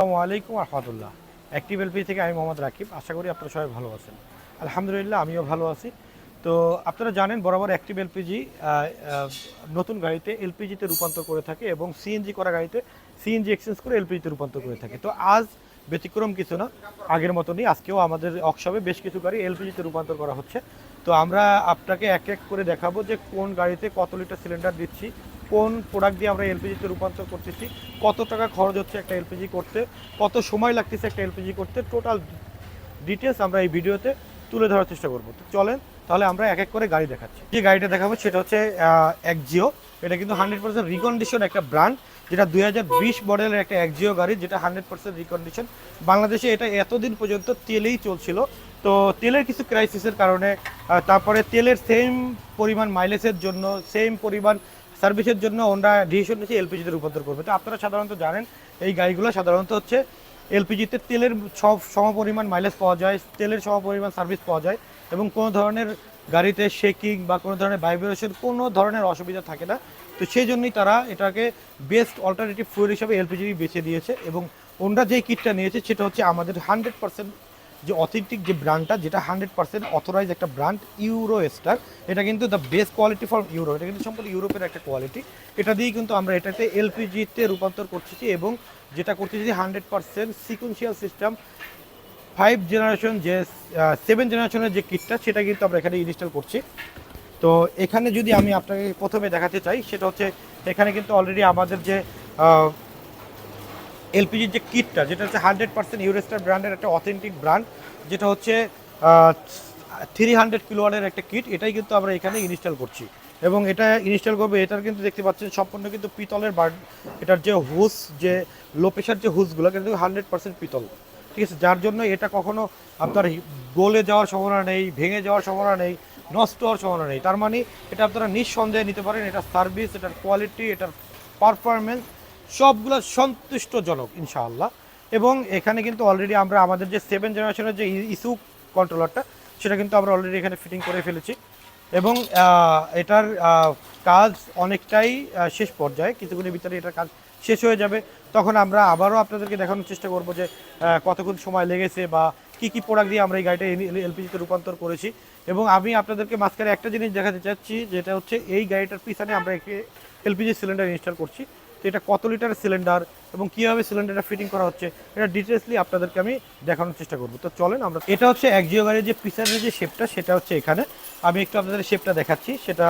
আসসালামু আলাইকুম রহমতুল্লাহ। Active LPG থেকে আমি মোহাম্মদ রাকিব। আশা করি আপনারা সবাই ভালো আছেন। আলহামদুলিল্লাহ আমিও ভালো আছি। তো আপনারা জানেন বরাবর অ্যাক্টিভ এলপিজি নতুন গাড়িতে এলপিজিতে রূপান্তর করে থাকে এবং সিএনজি করা গাড়িতে সিএনজি এক্সচেঞ্জ করে এলপিজিতে রূপান্তর করে থাকে। তো আজ ব্যতিক্রম কিছু না, আগের মতনই আজকেও আমাদের ওয়ার্কশপে বেশ কিছু গাড়ি এলপিজিতে রূপান্তর করা হচ্ছে। তো আমরা আপনাকে এক এক করে দেখাবো যে কোন গাড়িতে কত লিটার সিলিন্ডার দিচ্ছি, কোন প্রোডাক্ট দিয়ে আমরা এলপিজিতে রূপান্তর করতেছি, কত টাকা খরচ হচ্ছে একটা এলপিজি করতে, কত সময় লাগতেছে একটা এলপিজি করতে, টোটাল ডিটেলস আমরা এই ভিডিওতে তুলে ধরার চেষ্টা করব। তো চলেন তাহলে আমরা এক এক করে গাড়ি দেখাচ্ছি। যে গাড়িটা দেখাবো সেটা হচ্ছে একজিও। এটা কিন্তু 100% রিকন্ডিশন একটা ব্র্যান্ড, যেটা 2020 মডেলের একটা একজিও গাড়ি, যেটা 100% রিকন্ডিশন। বাংলাদেশে এটা এতদিন পর্যন্ত তেলেই চলছিল। তো তেলের কিছু ক্রাইসিসের কারণে, তারপরে তেলের সেম পরিমাণ মাইলেজের জন্য, সেম পরিমাণ সার্ভিসের জন্য ওরা ডিসিশন নিয়েছে এলপিজিতে রূপান্তর করবে। তো আপনারা সাধারণত জানেন এই গাড়িগুলো সাধারণত হচ্ছে এলপিজিতে তেলের সমপরিমাণ মাইলেজ পাওয়া যায়, তেলের সমপরিমাণ সার্ভিস পাওয়া যায় এবং কোনো ধরনের গাড়িতে শেকিং বা কোনো ধরনের ভাইব্রেশন কোনো ধরনের অসুবিধা থাকে না। তো সেই জন্যই তারা এটাকে বেস্ট অল্টারনেটিভ ফুয়েল হিসাবে এলপিজি বেছে দিয়েছে এবং ওনরা যে কিটটা নিয়েছে সেটা হচ্ছে আমাদের 100% যে অথেন্টিক যে ব্র্যান্ডটা, যেটা 100% অথরাইজ একটা ব্র্যান্ড ইউরো স্টার। এটা কিন্তু the best quality for euro, এটা কিন্তু সম্পূর্ণ ইউরোপের একটা কোয়ালিটি। এটা দিয়ে কিন্তু আমরা এটাতে এলপিজিতে রূপান্তর করতেছি এবং যেটা করতেছি 100% সিকুয়েন্সিয়াল সিস্টেম 5 জেনারেশন যে 7 জেনারেশনের যে কিটটা, সেটা কিন্তু আমরা এখানে ইনস্টল করছি। তো এখানে যদি আমি আপনাকে প্রথমে দেখাতে চাই সেটা হচ্ছে এখানে কিন্তু অলরেডি আমাদের যে এলপিজির যে কিটটা, যেটা হচ্ছে 100% ইউরোস্টার ব্র্যান্ডের একটা অথেন্টিক ব্র্যান্ড, যেটা হচ্ছে 300 কিলোওয়াটের একটা কিট, এটাই কিন্তু আমরা এখানে ইনস্টল করছি এবং এটা ইনস্টল করবে। এটার কিন্তু দেখতে পাচ্ছেন সম্পূর্ণ কিন্তু পিতলের এটার যে হুস, যে লো প্রেশার যে হুসগুলো কিন্তু 100% পিতল, ঠিক আছে, যার জন্য এটা কখনো আপনার গলে যাওয়ার সম্ভাবনা নেই, ভেঙে যাওয়ার সম্ভাবনা নেই, নষ্ট হওয়ার সম্ভাবনা নেই। তার মানে এটা আপনারা নিঃসন্দেহে নিতে পারেন। এটার সার্ভিস, এটার কোয়ালিটি, এটার পারফরমেন্স সবগুলো সন্তুষ্টজনক ইনশাআল্লাহ। এবং এখানে কিন্তু অলরেডি আমরা আমাদের যে 7 জেনারেশনের যে ইস্যু কন্ট্রোলারটা, সেটা কিন্তু আমরা অলরেডি এখানে ফিটিং করে ফেলেছি এবং এটার কাজ অনেকটাই শেষ পর্যায়ে, কিছুক্ষণের ভিতরে এটার কাজ শেষ হয়ে যাবে। তখন আমরা আবারও আপনাদেরকে দেখানোর চেষ্টা করব যে কতক্ষণ সময় লেগেছে বা কী কী প্রোডাক্ট দিয়ে আমরা এই গাড়িটা এলপিজিতে রূপান্তর করেছি। এবং আমি আপনাদেরকে মাঝখানে একটা জিনিস দেখাতে চাচ্ছি, যেটা হচ্ছে এই গাড়িটার পিছনে আমরা একটি এলপিজি সিলিন্ডার ইনস্টল করছি। তো এটা কত লিটার সিলিন্ডার এবং কীভাবে সিলিন্ডারটা ফিটিং করা হচ্ছে এটা ডিটেলসলি আপনাদেরকে আমি দেখানোর চেষ্টা করব। তো চলেন আমরা, এটা হচ্ছে একজিও গাড়ির যে পিছনের যে শেপটা, সেটা হচ্ছে এখানে আমি একটু আপনাদের শেপটা দেখাচ্ছি, সেটা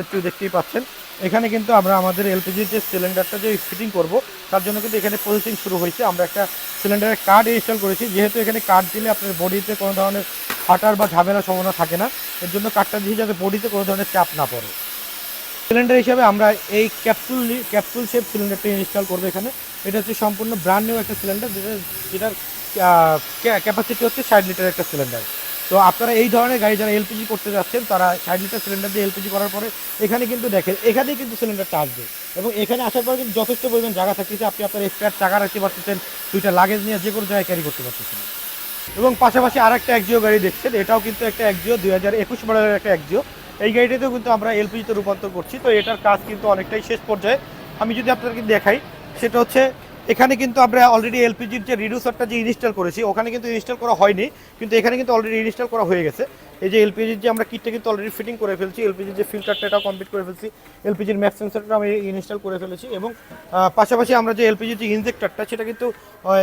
একটু দেখতেই পাচ্ছেন। এখানে কিন্তু আমরা আমাদের এলপিজির যে সিলিন্ডারটা যে ফিটিং করব, তার জন্য কিন্তু এখানে প্রসেসিং শুরু হয়েছে। আমরা একটা সিলিন্ডারের কার্ড ইনস্টল করেছি, যেহেতু এখানে কার্ড দিলে আপনার বডিতে কোনো ধরনের ফাটার বা ঝামেলার সম্ভাবনা থাকে না, এর জন্য কার্ডটা দিয়ে যাতে বডিতে কোনো ধরনের চাপ না পড়ে। সিলিন্ডার হিসাবে আমরা এই ক্যাপসুল শেপ সিলিন্ডারটা ইনস্টল করবো এখানে। এটা হচ্ছে সম্পূর্ণ ব্র্যান্ড নিউ একটা সিলিন্ডার, যেটার ক্যাপাসিটি হচ্ছে 60 লিটার একটা সিলিন্ডার। তো আপনারা এই ধরনের গাড়ি যারা এলপিজি করতে যাচ্ছেন, তারা 60 লিটার সিলিন্ডার দিয়ে এলপিজি করার পরে এখানে কিন্তু দেখেন, এখানেই কিন্তু সিলিন্ডারটা আসবে এবং এখানে আসার পরে কিন্তু যথেষ্ট পরিমাণ জায়গা থাকতেছে। আপনি আপনার স্পেয়ার টাকা রাখতে পারতেছেন, দুইটা লাগেজ নিয়ে যে কোনো জায়গায় ক্যারি করতে পারতেছেন। এবং পাশাপাশি আর একটা একজিও গাড়ি দেখছেন, এটাও কিন্তু একটা একজিও 2021 মডেলের একটা একজিও। এই গাড়িটাতেও কিন্তু আমরা এলপিজিতে রূপান্তর করছি। তো এটার কাজ কিন্তু অনেকটাই শেষ পর্যায়ে। আমি যদি আপনাদেরকে দেখাই, সেটা হচ্ছে এখানে কিন্তু আমরা অলরেডি এলপিজির যে রিডিউসারটা যে ইনস্টল করেছি, ওখানে কিন্তু ইনস্টল করা হয়নি, কিন্তু এখানে কিন্তু অলরেডি ইনস্টল করা হয়ে গেছে। এই যে এলপিজির যে আমরা কিটটা কিন্তু অলরেডি ফিটিং করে ফেলছি, এলপিজির যে ফিল্টারটা এটাও কমপ্লিট করে ফেলছি, এলপিজির ম্যাক্স সেন্সরটা আমি ইনস্টল করে ফেলেছি এবং পাশাপাশি আমরা যে এলপিজির যে ইনজেক্টরটা, সেটা কিন্তু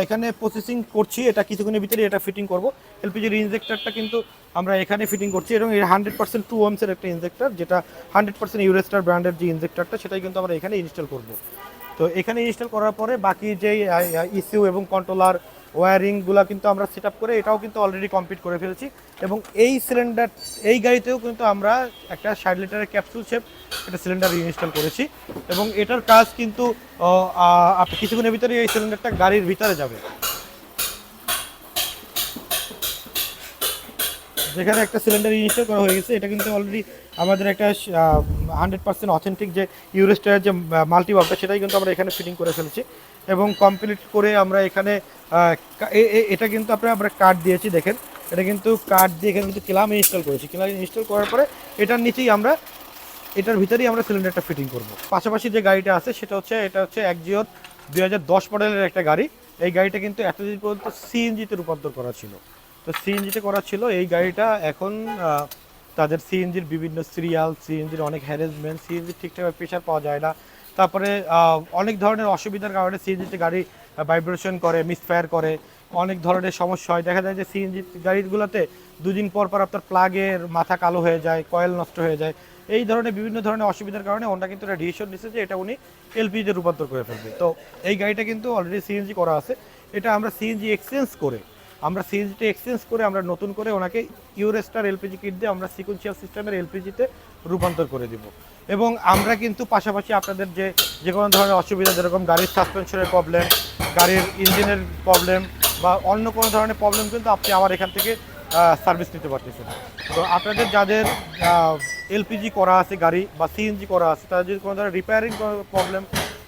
এখানে প্রসেসিং করছি। এটা কিছুক্ষণের ভিতরে এটা ফিটিং করব। এলপিজির ইনজেক্টরটা কিন্তু আমরা এখানে ফিটিং করছি এবং এই 100% 2 ওহমসের একটা ইনজেক্টর, যেটা 100% ইউরোস্টার ব্র্যান্ডের যে ইনজেক্টরটা, সেটাই কিন্তু আমরা এখানে ইনস্টল করব। তো এখানে ইনস্টল করার পরে বাকি যেই ইসিউ এবং কন্ট্রোলার ওয়্যারিংগুলো কিন্তু আমরা সেট আপ করে এটাও কিন্তু অলরেডি কমপ্লিট করে ফেলেছি। এবং এই সিলিন্ডার, এই গাড়িতেও কিন্তু আমরা একটা 60 লিটারের ক্যাপসুল শেপ একটা সিলিন্ডার ইনস্টল করেছি এবং এটার কাজ কিন্তু আপনি কিছুক্ষণের ভিতরে এই সিলিন্ডারটা গাড়ির ভিতরে যাবে। যেখানে একটা সিলিন্ডার ইনস্টল করা হয়ে গেছে, এটা কিন্তু অলরেডি আমাদের একটা 100% অথেন্টিক যে ইউরোস্টারের যে মাল্টিভাবটা, সেটাই কিন্তু আমরা এখানে ফিটিং করে ফেলেছি এবং কমপ্লিট করে আমরা এখানে এটা কিন্তু আমরা কার্ড দিয়েছি। দেখেন, এটা কিন্তু কার্ড দিয়ে এখানে কিন্তু ক্লাম ইনস্টল করেছি। ক্লাম ইনস্টল করার পরে এটার নিচেই আমরা, এটার ভিতরেই আমরা সিলিন্ডারটা ফিটিং করব। পাশাপাশি যে গাড়িটা আছে সেটা হচ্ছে, এটা হচ্ছে একজিওর 2010 মডেলের একটা গাড়ি, এই গাড়িটা কিন্তু এতদিন পর্যন্ত সিএনজিতে রূপান্তর করা ছিল। তো সিএনজিতে করা ছিল এই গাড়িটা এখন তাদের সিএনজির বিভিন্ন সিরিয়াল, সিএনজির অনেক হ্যারাসমেন্ট, সিএনজির ঠিকঠাকভাবে প্রেশার পাওয়া যায় না। তারপরে অনেক ধরনের অসুবিধার কারণে সিএনজিতে গাড়ি ভাইব্রেশন করে, মিসফায়ার করে, অনেক ধরনের সমস্যা হয়। দেখা যায় যে সিএনজি গাড়িগুলোতে দুদিন পর পর আপনার প্লাগের মাথা কালো হয়ে যায়, কয়েল নষ্ট হয়ে যায়। এই ধরনের বিভিন্ন ধরনের অসুবিধার কারণে ওটা কিন্তু একটা ডিসিশন নিচ্ছে যে এটা উনি এলপিজিতে রূপান্তর করে ফেলবে। তো এই গাড়িটা কিন্তু অলরেডি সিএনজি করা আছে। এটা আমরা সিএনজি এক্সচেঞ্জ করে, আমরা নতুন করে ওনাকে ইউরেস্টার এলপিজি কিট দিয়ে আমরা সিকোয়েন্সিয়াল সিস্টেমের এলপিজিতে রূপান্তর করে দিব। এবং আমরা কিন্তু পাশাপাশি আপনাদের যে কোনো ধরনের অসুবিধা, যেরকম গাড়ির সাসপেনশনের প্রবলেম, গাড়ির ইঞ্জিনের প্রবলেম বা অন্য কোনো ধরনের প্রবলেম, কিন্তু আপনি আমার এখান থেকে সার্ভিস নিতে পারতেছেন। তো আপনাদের যাদের এলপিজি করা আছে গাড়ি বা সিএনজি করা আছে, তাদের যদি কোনো ধরনের রিপেয়ারিং প্রবলেম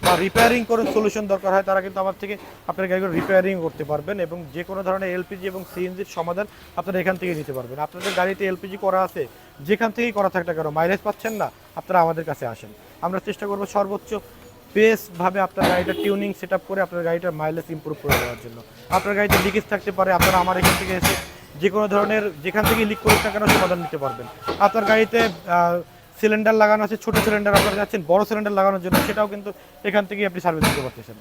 বা রিপেয়ারিং করে সলিউশন দরকার হয়, তারা কিন্তু আমার থেকে আপনার গাড়িগুলো রিপেয়ারিং করতে পারবেন এবং যে কোনো ধরনের এলপিজি এবং সিএনজির সমাধান আপনারা এখান থেকে নিতে পারবেন। আপনাদের গাড়িতে এলপিজি করা আছে, যেখান থেকেই করা থাকলে কেন মাইলেজ পাচ্ছেন না, আপনারা আমাদের কাছে আসেন। আমরা চেষ্টা করবো সর্বোচ্চ বেস্টভাবে আপনার গাড়িটা টিউনিং সেট আপ করে আপনার গাড়িটার মাইলেজ ইম্প্রুভ করে দেওয়ার জন্য। আপনার গাড়িতে লিকেজ থাকতে পারে, আপনারা আমার এখান থেকে এসে যে কোনো ধরনের যেখান থেকে লিক করুক না কেন সমাধান নিতে পারবেন। আপনার গাড়িতে সিলিন্ডার লাগানো আছে, ছোটো সিলিন্ডার আপনারা যাচ্ছেন বড় সিলিন্ডার লাগানোর জন্য, সেটাও কিন্তু এখান থেকেই আপনি সার্ভিস দিতে পারতেছেন।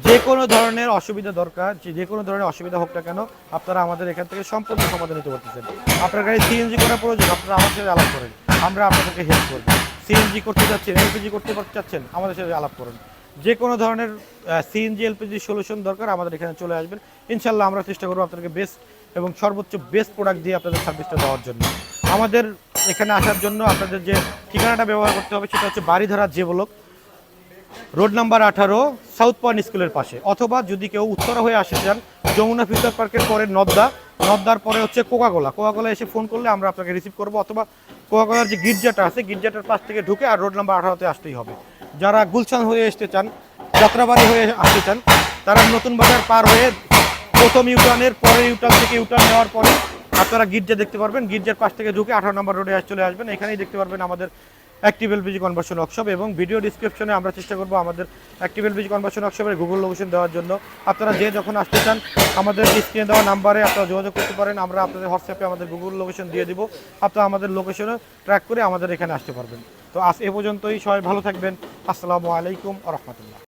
যে কোনো ধরনের অসুবিধা দরকার, যে কোনো ধরনের অসুবিধা হোক না কেন, আপনারা আমাদের এখান থেকে সম্পূর্ণ সমাধান নিতে পারতেছেন। আপনার গাড়ি সিএনজি করা প্রয়োজন, আপনারা আমার সাথে আলাপ করেন, আমরা আপনাদেরকে হেল্প করব। সিএনজি করতে যাচ্ছেন, এলপিজি করতে চাচ্ছেন, আমাদের সাথে আলাপ করুন। যে কোনো ধরনের সিএনজি এলপিজি সলিউশন দরকার, আমাদের এখানে চলে আসবেন। ইনশাল্লাহ আমরা চেষ্টা করবো আপনাদেরকে বেস্ট এবং সর্বোচ্চ বেস্ট প্রোডাক্ট দিয়ে আপনাদের সার্ভিসটা দেওয়ার জন্য। আমাদের এখানে আসার জন্য আপনাদের যে ঠিকানাটা ব্যবহার করতে হবে সেটা হচ্ছে বাড়িধারা যে block, road number 18, south point স্কুলের পাশে। অথবা যদি কেউ উত্তরা হয়ে আসতে চান, যমুনা ফিউচার পার্কের পরে নদ্দার পরে হচ্ছে কোকাকোলা এসে ফোন করলে আমরা আপনাকে রিসিভ করবো। অথবা কোকাকোলার যে গির্জাটা আছে, গির্জাটার পাশ থেকে ঢুকে আর রোড নাম্বার 18-তে আসতেই হবে। যারা গুলশান হয়ে আসতে চান, যাত্রাবাড়ি হয়ে আসতে চান, তারা নতুন বাজার পার হয়ে প্রথম ইউটার্নের পরে ইউটার্ন থেকে ইউটার্ন নেওয়ার পরে আপনারা গির্জা দেখতে পারবেন। গির্জার পাশ থেকে ঢুকে 18 নম্বর রোডে চলে আসবেন। এখানেই দেখতে পারবেন আমাদের অ্যাক্টিভ এলপিজি কনভার্সন ওয়ার্কশপ। এবং ভিডিও ডিসক্রিপশনে আমরা চেষ্টা করবো আমাদের অ্যাক্টিভ এলপিজি কনভার্সন ওয়ার্কশপের গুগল লোকেশন দেওয়ার জন্য। আপনারা যখন আসতে চান আমাদের স্ক্রিনে দেওয়া নাম্বারে আপনারা যোগাযোগ করতে পারেন। আমরা আপনাদের হোয়াটসঅ্যাপে আমাদের গুগল লোকেশন দিয়ে দিব, আপনারা আমাদের লোকেশনে ট্র্যাক করে আমাদের এখানে আসতে পারবেন। তো আজ এ পর্যন্তই, সবাই ভালো থাকবেন। আসসালামু আলাইকুম ওয়া রাহমাতুল্লাহ।